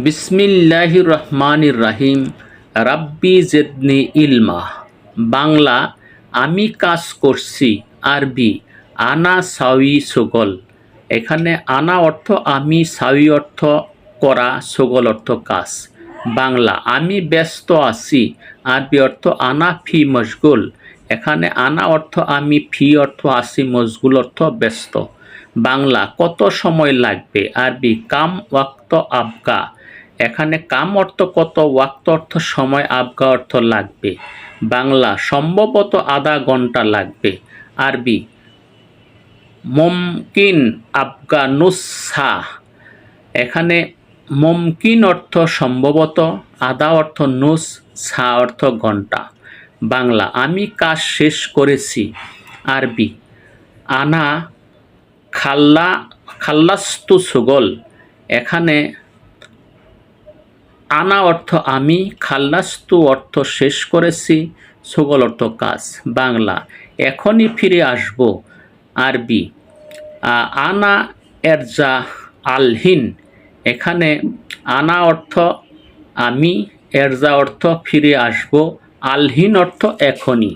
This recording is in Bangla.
বিসমিল্লাহির রহমানির রাহিম। রাব্বি জিদনি ইলমা। বাংলা আমি কাজ করছি। আরবি আনা সাউই সুগল। এখানে আনা অর্থ আমি, সাউই অর্থ করা, সুগল অর্থ কাজ। বাংলা আমি ব্যস্ত আছি। আরবি অর্থ আনা ফি মশগুল। এখানে আনা অর্থ আমি, ফি অর্থ আছি, মশগুল অর্থ ব্যস্ত। বাংলা কত সময় লাগবে। আরবি কাম ওয়াক্ত আবগা। এখানে কাম অর্থ কত, ওয়াক্ত অর্থ সময়, আবগা অর্থ লাগবে। বাংলা সম্ভবত আধা ঘন্টা লাগবে। আরবি মুমকিন আবগা নুস সা। এখানে মুমকিন অর্থ সম্ভবত, আধা অর্থ নুস, সা অর্থ ঘন্টা। বাংলা আমি কাজ শেষ করেছি। আরবি আনা খাল্লাস্তু সুগল। এখানে আনা অর্থ আমি, খাল্লাস্তু অর্থ শেষ করেছি, সুগল অর্থ কাজ। বাংলা এখনই ফিরে আসব। আরবি আনা এরজা আলহিন। এখানে আনা অর্থ আমি, এরজা অর্থ ফিরে আসব, আলহিন অর্থ এখনই।